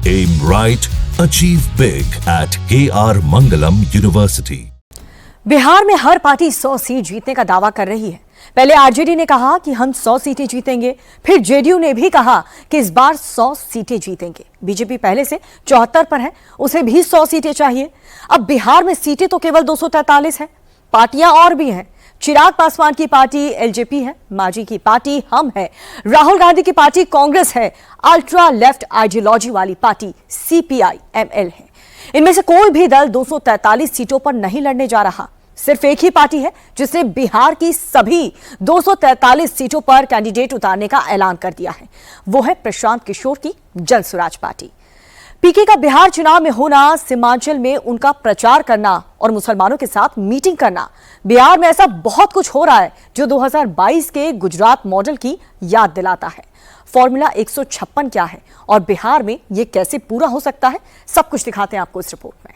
Aim right, achieve big at KR Mangalam University. Bihar में हर party 100 seat जीतने का दावा कर रही है। पहले आरजेडी ने कहा कि हम 100 सीटें जीतेंगे, फिर जेडीयू ने भी कहा कि इस बार 100 सीटें जीतेंगे। बीजेपी पहले से 74 पर है, उसे भी 100 सीटें चाहिए। अब बिहार में सीटें तो केवल 243 है। पार्टियां और भी हैं। चिराग पासवान की पार्टी एलजेपी है, मांझी की पार्टी हम है, राहुल गांधी की पार्टी कांग्रेस है, अल्ट्रा लेफ्ट आइडियोलॉजी वाली पार्टी CPI-ML है। इनमें से कोई भी दल 243 सीटों पर नहीं लड़ने जा रहा। सिर्फ एक ही पार्टी है जिसने बिहार की सभी 243 सीटों पर कैंडिडेट उतारने का ऐलान कर दिया है। वो है प्रशांत किशोर की जनसुराज पार्टी। पीके का बिहार चुनाव में होना, सीमांचल में उनका प्रचार करना और मुसलमानों के साथ मीटिंग करना, बिहार में ऐसा बहुत कुछ हो रहा है जो 2022 के गुजरात मॉडल की याद दिलाता है। फॉर्मूला 156 क्या है और बिहार में यह कैसे पूरा हो सकता है, सब कुछ दिखाते हैं आपको इस रिपोर्ट में।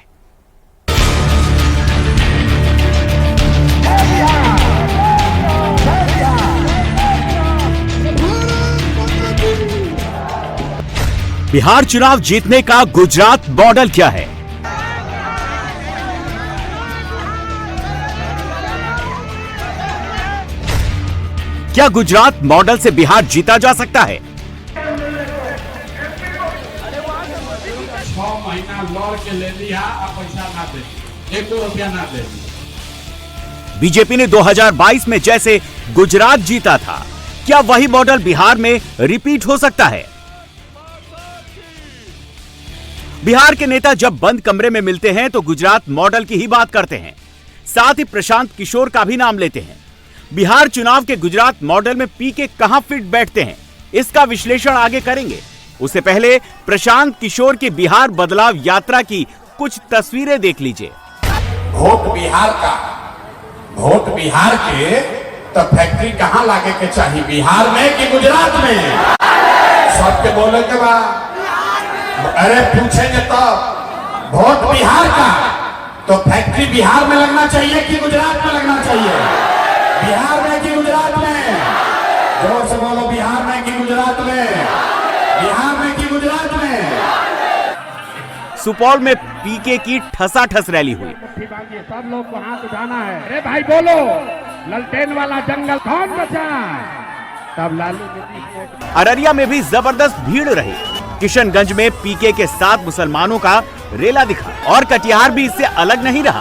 बिहार चुनाव जीतने का गुजरात मॉडल क्या है? क्या गुजरात मॉडल से बिहार जीता जा सकता है? 6 महीना लड़ के ले लिया, अब पैसा ना दे, 1 रुपया ना दे। बीजेपी ने 2022 में जैसे गुजरात जीता था, क्या वही मॉडल बिहार में रिपीट हो सकता है? बिहार के नेता जब बंद कमरे में मिलते हैं तो गुजरात मॉडल की ही बात करते हैं। साथ ही प्रशांत किशोर का भी नाम लेते हैं। बिहार चुनाव के गुजरात मॉडल में पीके कहां फिट बैठते हैं, इसका विश्लेषण आगे करेंगे। उससे पहले प्रशांत किशोर की बिहार बदलाव यात्रा की कुछ तस्वीरें देख लीजिए। वोट बिहार का, वोट बिहार के तो फैक्ट्री कहां लागे के चाहिए, बिहार में कि गुजरात में? सबके बोले के बाद अरे पूछेंगे तो वोट बिहार का तो फैक्ट्री बिहार में लगना चाहिए कि गुजरात में लगना चाहिए? बिहार में कि गुजरात में? जोर से बोलो, बिहार में कि गुजरात में? बिहार में कि गुजरात में? सुपौल में पीके की ठसाठस रैली हुई। सब लोग को हाथ उठाना है। अरे भाई बोलो, ललटेन वाला जंगल कौन बचाए? तब लालू। अररिया में भी जबरदस्त भीड़ रही। किशनगंज में पीके के साथ मुसलमानों का रेला दिखा और कटिहार भी इससे अलग नहीं रहा।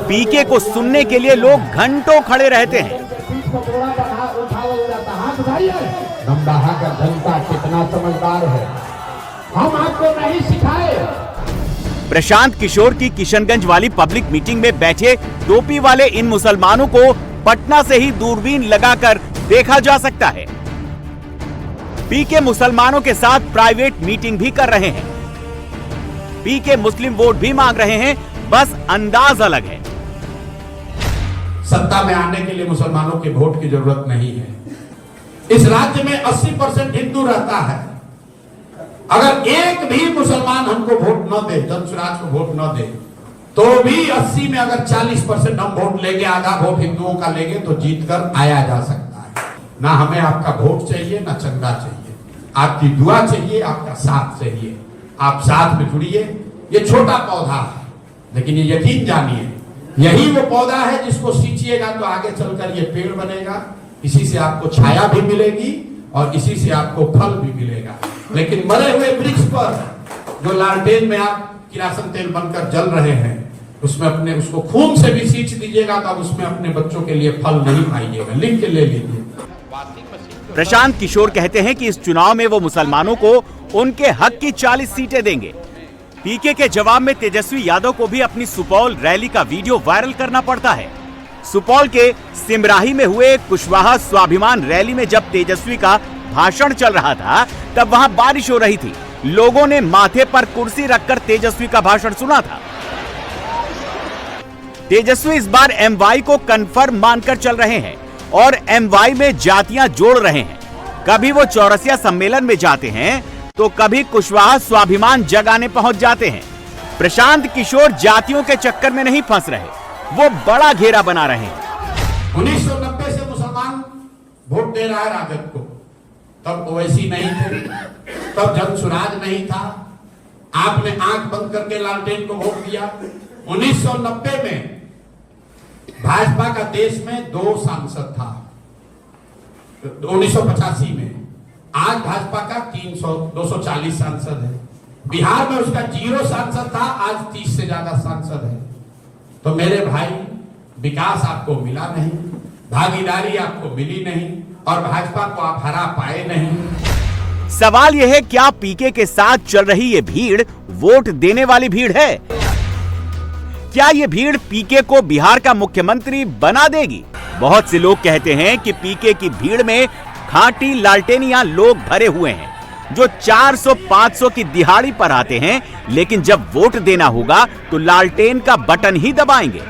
पीके को सुनने के लिए लोग घंटों खड़े रहते हैं। दमदाहा का जनता कितना समझदार है, हम आपको नहीं सिखाए। प्रशांत किशोर की किशनगंज वाली पब्लिक मीटिंग में बैठे टोपी वाले इन मुसलमानों को पटना से ही दूरबीन लगाकर देखा जा सकता है। पीके मुसलमानों के साथ प्राइवेट मीटिंग भी कर रहे हैं। पीके मुस्लिम वोट भी मांग रहे हैं, बस अंदाज अलग है। सत्ता में आने के लिए मुसलमानों के वोट की जरूरत नहीं है। इस राज्य में 80% हिंदू रहता है। अगर एक भी मुसलमान हमको वोट न दे, जनसुराज को वोट न दे, तो भी 80 में अगर 40% हम वोट लेंगे, आधा वोट हिंदुओं का लेंगे, तो जीत कर आया जा सकता है। ना हमें आपका वोट चाहिए, ना चंदा चाहिए, आपकी दुआ चाहिए, आपका साथ चाहिए। आप साथ में जुड़िए। ये छोटा पौधा है, लेकिन ये यकीन जानिए, यही वो पौधा है जिसको सींचिएगा तो आगे चलकर ये पेड़ बनेगा। इसी से आपको छाया भी मिलेगी और इसी से आपको फल भी मिलेगा। लेकिन मरे हुए वृक्ष पर जो लालटेन में आप किरासन तेल बनकर जल रहे हैं, उसमें अपने उसको खून से भी सींच दीजिएगा तो उसमें अपने बच्चों के लिए फल नहीं पाइएगा। लिख के ले लीजिए। प्रशांत किशोर कहते हैं कि इस चुनाव में वो मुसलमानों को उनके हक की 40 सीटें देंगे। पीके के जवाब में तेजस्वी यादव को भी अपनी सुपौल रैली का वीडियो वायरल करना पड़ता है। सुपौल के सिमराही में हुए कुशवाहा स्वाभिमान रैली में जब तेजस्वी का भाषण चल रहा था, तब वहां बारिश हो रही थी। लोगों ने माथे पर कुर्सी रखकर तेजस्वी का भाषण सुना था। तेजस्वी इस बार MY को कन्फर्म मानकर चल रहे हैं और MY में जातियां जोड़ रहे हैं। कभी वो चौरसिया सम्मेलन में जाते हैं तो कभी कुशवाहा स्वाभिमान जगाने पहुंच जाते हैं। प्रशांत किशोर जातियों के चक्कर में नहीं फंस रहे, वो बड़ा घेरा बना रहे हैं। 1990 से मुसलमान वोट दे रहा है राजद को, तब ओवैसी नहीं थे, तब जनसुराज नहीं था, आपने आंख बंद करके लालटेन को वोट दिया। 1990 में भाजपा का देश में 2 सांसद था, 1985 में। आज भाजपा का 240 सांसद है। बिहार में उसका 0 सांसद था, आज 30 से ज्यादा सांसद है। तो मेरे भाई, विकास आपको मिला नहीं, भागीदारी आपको मिली नहीं, और भाजपा को आप हरा पाए नहीं। सवाल यह है, क्या पीके के साथ चल रही ये भीड़ वोट देने वाली भीड़ है? क्या ये भीड़ पीके को बिहार का मुख्यमंत्री बना देगी? बहुत से लोग कहते हैं कि पीके की भीड़ में खांटी लालटेनिया लोग भरे हुए हैं, जो 400-500 की दिहाड़ी पर आते हैं, लेकिन जब वोट देना होगा तो लालटेन का बटन ही दबाएंगे।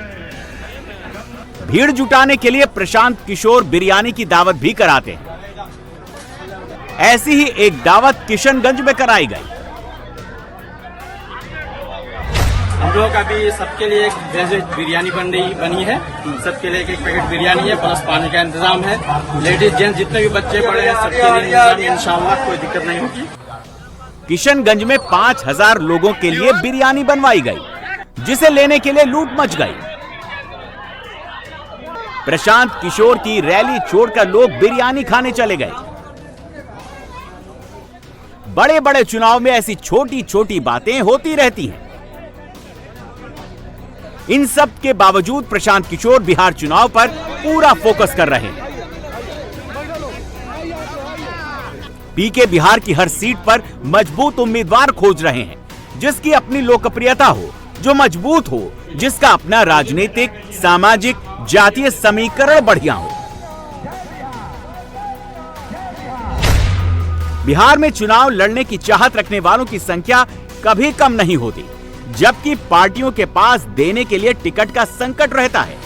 भीड़ जुटाने के लिए प्रशांत किशोर बिरयानी की दावत भी कराते हैं। ऐसी ही एक दावत किशनगंज में कराई गई। हम लोग अभी सबके लिए एक वेज बिरयानी बनी है। सबके लिए एक पैकेट बिरयानी है, प्लस पानी का इंतजाम है। लेडीज जेंट्स जितने भी बच्चे बड़े हैं सबके लिए इंतजाम, इंशाल्लाह कोई दिक्कत नहीं होगी। किशनगंज में 5000 लोगों के लिए बिरयानी बनवाई गई, जिसे लेने के लिए लूट मच गई। प्रशांत किशोर की रैली छोड़कर लोग बिरयानी खाने चले गए। बड़े बड़े चुनाव में ऐसी छोटी छोटी बातें होती रहती हैं। इन सब के बावजूद प्रशांत किशोर बिहार चुनाव पर पूरा फोकस कर रहे हैं। पीके बिहार की हर सीट पर मजबूत उम्मीदवार खोज रहे हैं, जिसकी अपनी लोकप्रियता हो, जो मजबूत हो, जिसका अपना राजनीतिक, सामाजिक, जातीय समीकरण बढ़िया हो। बिहार में चुनाव लड़ने की चाहत रखने वालों की संख्या कभी कम नहीं होती, जबकि पार्टियों के पास देने के लिए टिकट का संकट रहता है।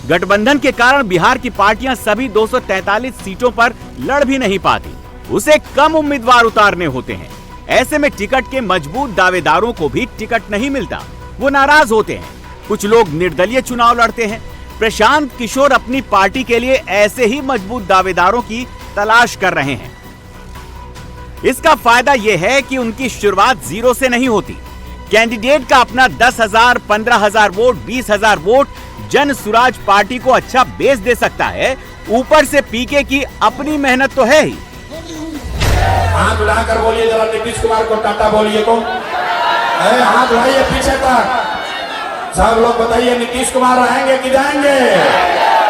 गठबंधन के कारण बिहार की पार्टियां सभी 243 सीटों पर लड़ भी नहीं पाती, उसे कम उम्मीदवार उतारने होते हैं। ऐसे में टिकट के मजबूत दावेदारों को भी टिकट नहीं मिलता, वो नाराज होते हैं। कुछ लोग निर्दलीय चुनाव लड़ते हैं। प्रशांत किशोर अपनी पार्टी के लिए ऐसे ही मजबूत दावेदारों की तलाश कर रहे हैं। इसका फायदा यह है कि उनकी शुरुआत 0 से नहीं होती। कैंडिडेट का अपना 10,000, 15,000 vote, 20,000 vote Jan Suraaj party को अच्छा बेस दे सकता है। ऊपर से पीके की अपनी मेहनत तो है ही। हाथ उठाकर बोलिए जरा, नीतीश कुमार को टाटा बोलिए को। हाथ उठाइए पीछे तक, सब लोग बताइए नीतीश कुमार रहेंगे कि जाएंगे?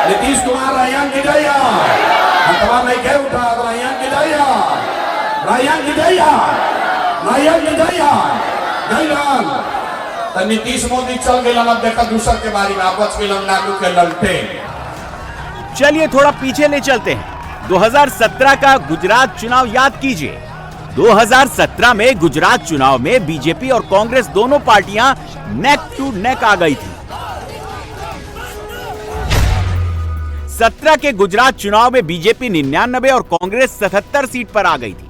नीतीश कुमार रायन की जाइया, हथवा नहीं कह उठा, रायन की जाइया, रायन की जाइया, रायन की जाइया, गैलान। तो नीतीश मोदी चल गए, अब देखा दूसर के बारे में आप बच गए नालू के ललटे। चलिए थोड़ा पीछे ले चलते हैं। 2017 का गुजरात चुनाव याद कीजिए। 2017 में गुजरात चुनाव में बीजेपी और कांग्रेस दोनों पार्टियां नेक टू नेक आ गई थी। 17 के गुजरात चुनाव में बीजेपी 99 और कांग्रेस 77 सीट पर आ गई थी।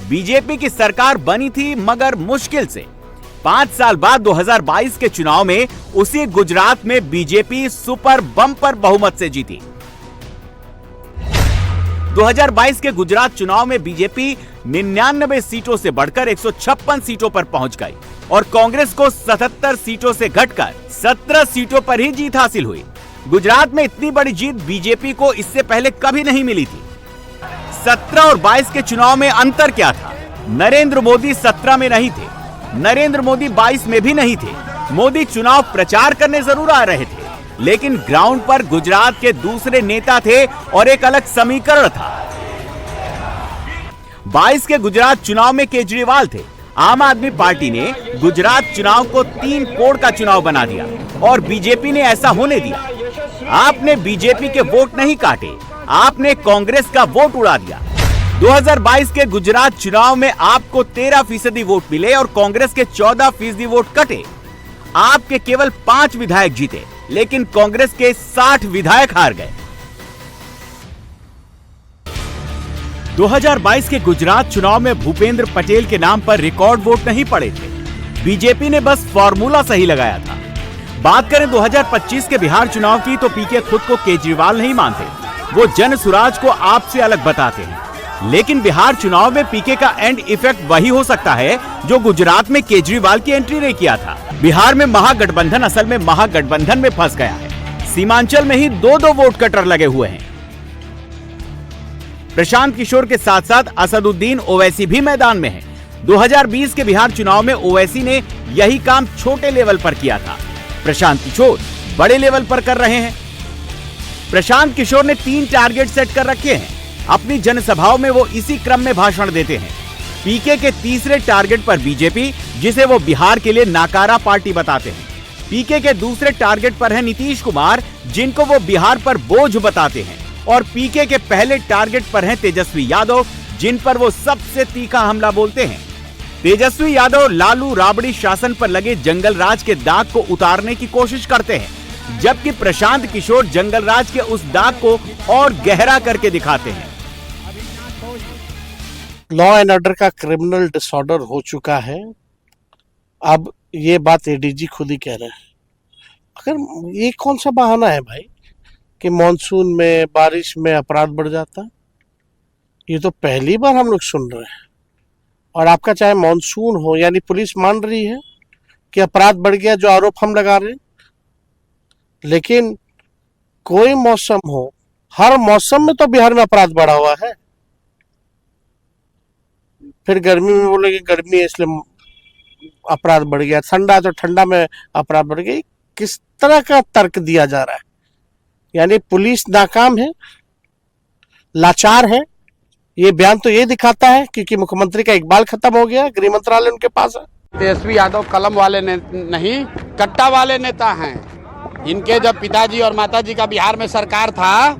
बीजेपी की सरकार बनी थी, मगर मुश्किल से। 5 साल बाद 2022 के चुनाव में उसी गुजरात में बीजेपी सुपर बम्पर बहुमत से जीती। 2022 के गुजरात चुनाव में बीजेपी 99 सीटों से बढ़कर 156 सीटों पर पहुंच गई और कांग्रेस को 77 सीटों से घटकर 17 सीटों पर ही जीत हासिल हुई। गुजरात में इतनी बड़ी जीत बीजेपी को इससे पहले कभी नहीं मिली थी। 17 और 22 के चुनाव में अंतर क्या था? नरेंद्र मोदी 17 में नहीं थे, नरेंद्र मोदी 22 में भी नहीं थे। मोदी चुनाव प्रचार करने जरूर आ रहे थे, लेकिन ग्राउंड पर गुजरात के दूसरे नेता थे और एक अलग समीकरण था। 22 के गुजरात चुनाव में केजरीवाल थे। आम आदमी पार्टी ने गुजरात चुनाव को 3 कोण का चुनाव बना दिया और बीजेपी ने ऐसा होने दिया। आपने बीजेपी के वोट नहीं काटे, आपने कांग्रेस का वोट उड़ा दिया। 2022 के गुजरात चुनाव में आपको 13% वोट मिले और कांग्रेस के 14% वोट कटे। आपके केवल 5 विधायक जीते, लेकिन कांग्रेस के 60 विधायक हार गए। 2022 के गुजरात चुनाव में भूपेंद्र पटेल के नाम पर रिकॉर्ड वोट नहीं पड़े थे। बीजेपी ने बस फॉर्मूला सही लगाया था। बात करें 2025 के बिहार चुनाव की, तो पीके खुद को केजरीवाल नहीं मानते। वो जन सुराज को आपसे अलग बताते हैं। लेकिन बिहार चुनाव में पीके का एंड इफेक्ट वही हो सकता है जो गुजरात में केजरीवाल की एंट्री ने किया था। बिहार में महागठबंधन असल में महागठबंधन में फंस गया है। सीमांचल में ही दो वोट कटर लगे हुए हैं। प्रशांत किशोर के साथ साथ असदुद्दीन ओवैसी भी मैदान में है। 2020 के बिहार चुनाव में ओवैसी ने यही काम छोटे लेवल पर किया था। प्रशांत किशोर बड़े लेवल पर कर रहे हैं। प्रशांत किशोर ने 3 टारगेट सेट कर रखे हैं। अपनी जनसभाओं में वो इसी क्रम में भाषण देते हैं। पीके के तीसरे टारगेट पर बीजेपी, जिसे वो बिहार के लिए नाकारा पार्टी बताते हैं। पीके के दूसरे टारगेट पर है नीतीश कुमार, जिनको वो बिहार पर बोझ बताते हैं। और पीके के पहले टारगेट पर हैं तेजस्वी यादव, जिन पर वो सबसे तीखा हमला बोलते हैं। तेजस्वी यादव लालू राबड़ी शासन पर लगे जंगल राज के दाग को उतारने की कोशिश करते हैं, जबकि प्रशांत किशोर जंगल राज के उस दाग को और गहरा करके दिखाते हैं। लॉ एंड ऑर्डर का क्रिमिनल डिसऑर्डर हो चुका है। अब ये बात एडीजी खुद ही कह रहे हैं। अगर ये कौन सा बहाना है भाई कि मॉनसून में बारिश में अपराध बढ़ जाता? ये तो पहली बार हम लोग सुन रहे हैं। और आपका चाहे मॉनसून हो, यानी पुलिस मान रही है कि अपराध बढ़ गया, जो आरोप हम लगा रहे हैं। लेकिन कोई मौसम हो, हर मौसम में तो बिहार में अपराध बढ़ा हुआ है। फिर गर्मी में बोलेंगे गर्मी है इसलिए अपराध बढ़ गया, ठंडा तो ठंडा में अपराध बढ़ गया। किस तरह का तर्क दिया जा रहा है? यानी पुलिस नाकाम है, लाचार है। ये बयान तो ये दिखाता है क्योंकि मुख्यमंत्री का इकबाल खत्म हो गया, गृह मंत्रालय उनके पास है। तेजस्वी यादव कलम वाले नहीं, कट्टा वाले नेता हैं। इनके जब पिताजी और माताजी का बिहार में सरकार था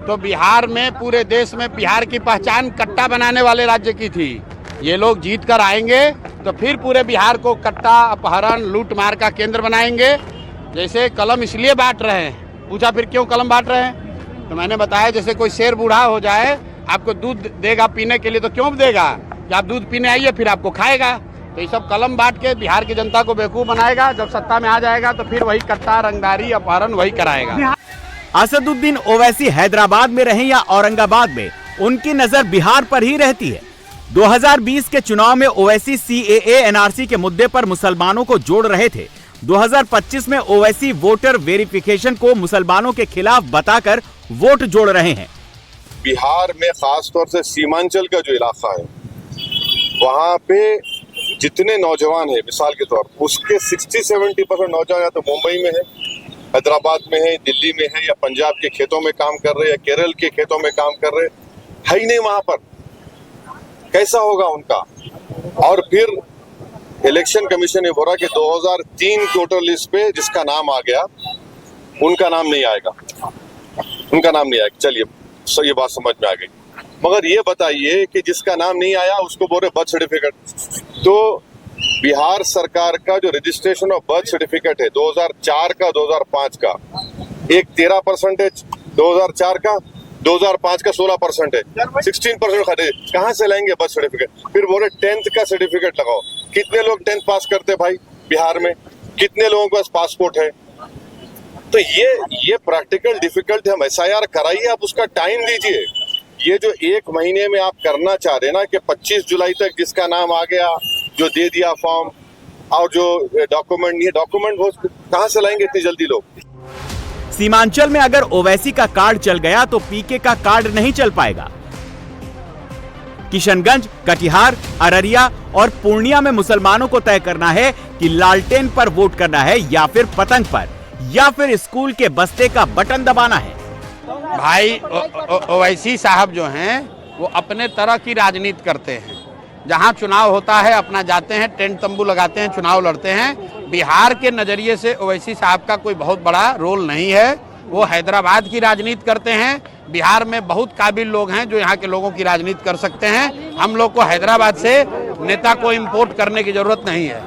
तो बिहार में, पूरे देश में बिहार की पहचान कट्टा बनाने वाले राज्य की थी। ये लोग जीत कर आएंगे तो फिर पूरे बिहार को कट्टा, अपहरण, लूट मार का केंद्र बनाएंगे। जैसे कलम इसलिए बांट रहे हैं, पूछा फिर क्यों कलम बांट रहे हैं, तो मैंने बताया जैसे कोई शेर बूढ़ा हो जाए, आपको दूध देगा पीने के लिए, तो क्यों देगा कि आप दूध पीने आइए, फिर आपको खाएगा। तो ये सब कलम बांट के बिहार की जनता को बेवकूफ बनाएगा। जब सत्ता में आ जाएगा तो फिर वही कट्टा, रंगदारी, अपहरण वही कराएगा। असदुद्दीन ओवैसी हैदराबाद में रहे या औरंगाबाद में, उनकी नजर बिहार पर ही रहती है। 2020 के चुनाव में ओवैसी CAA NRC के मुद्दे पर मुसलमानों को जोड़ रहे थे। 2025 में ओवैसी वोटर वेरिफिकेशन को मुसलमानों के खिलाफ बताकर वोट जोड़ रहे हैं। बिहार में खासतौर से सीमांचल का जो इलाका है, वहाँ पे जितने नौजवान हैं, मिसाल के तौर पर उसके 60-70% नौजवान या तो मुंबई में है, हैदराबाद में है, दिल्ली में है, या पंजाब के खेतों में काम कर रहे, या केरल के खेतों में काम कर रहे, है ही नहीं वहां पर। कैसा होगा उनका? और फिर इलेक्शन कमीशन ने बोला कि 2003 वोटर लिस्ट पे जिसका नाम आ गया उनका नाम नहीं आएगा, उनका नाम नहीं आएगा। चलिए, सो ये बात समझ में आ गई। मगर ये बताइए कि जिसका नाम नहीं आया उसको बोल रहे बर्थ सर्टिफिकेट। तो बिहार सरकार का जो रजिस्ट्रेशन ऑफ बर्थ सर्टिफिकेट है 2004 का, 2005 का, एक 13% 2004 का, 2005 का 16% है, 16% खाते। कहाँ से लाएंगे बर्थ सर्टिफिकेट? फिर बोले 10th का सर्टिफिकेट लगाओ। कितने लोग 10th पास करते भाई बिहार में? कितने लोगों के पास पासपोर्ट है? तो ये प्रैक्टिकल डिफिकल्ट है। हम SIR कराइए, आप उसका टाइम दीजिए। ये जो 1 महीने में आप करना चाह रहे ना कि 25 जुलाई तक जिसका नाम आ गया, जो दे दिया फॉर्म, और जो डॉक्यूमेंट नहीं है, डॉक्यूमेंट कहाँ से लाएंगे इतनी जल्दी लोग? सीमांचल में अगर ओवैसी का कार्ड चल गया तो पीके का कार्ड नहीं चल पाएगा। किशनगंज, कटिहार, अररिया और पूर्णिया में मुसलमानों को तय करना है कि लालटेन पर वोट करना है या फिर पतंग पर, या फिर स्कूल के बस्ते का बटन दबाना है। भाई ओवैसी साहब जो हैं वो अपने तरह की राजनीति करते हैं। जहां चुनाव होता है अपना जाते हैं, टेंट तंबू लगाते हैं, चुनाव लड़ते हैं। बिहार के नजरिए से ओवैसी साहब का कोई बहुत बड़ा रोल नहीं है। वो हैदराबाद की राजनीति करते हैं। बिहार में बहुत काबिल लोग हैं जो यहाँ के लोगों की राजनीति कर सकते हैं। हम लोग को हैदराबाद से नेता को इंपोर्ट करने की जरूरत नहीं है।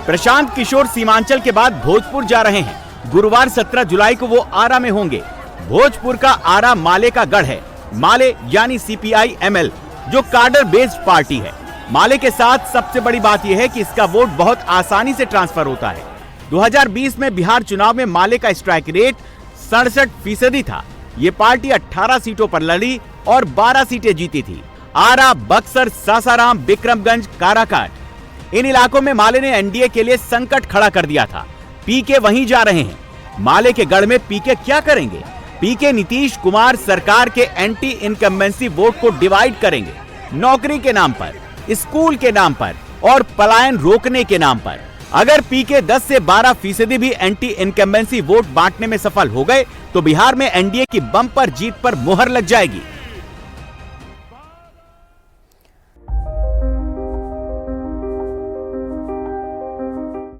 प्रशांत किशोर सीमांचल के बाद भोजपुर जा रहे हैं। गुरुवार 17 जुलाई को वो आरा में होंगे। भोजपुर का आरा माले का गढ़ है। माले यानी CPI-ML, जो कार्डर बेस्ड पार्टी है। माले के साथ सबसे बड़ी बात यह है कि इसका वोट बहुत आसानी से ट्रांसफर होता है। 2020 में बिहार चुनाव में माले का स्ट्राइक रेट 67% था। ये पार्टी 18 सीटों पर लड़ी और 12 सीटें जीती थी। आरा, बक्सर, सासाराम, बिक्रमगंज, काराकाट, इन इलाकों में माले ने एनडीए के लिए संकट खड़ा कर दिया था। पीके वहीं जा रहे हैं। माले के गढ़ में पीके क्या करेंगे? पीके नीतीश कुमार सरकार के एंटी इनकम्बेंसी वोट को डिवाइड करेंगे, नौकरी के नाम पर, स्कूल के नाम पर और पलायन रोकने के नाम पर। अगर पीके 10 से 12% भी एंटी इनकम्बेंसी वोट बांटने में सफल हो गए तो बिहार में एनडीए की बम्पर जीत पर मुहर लग जाएगी।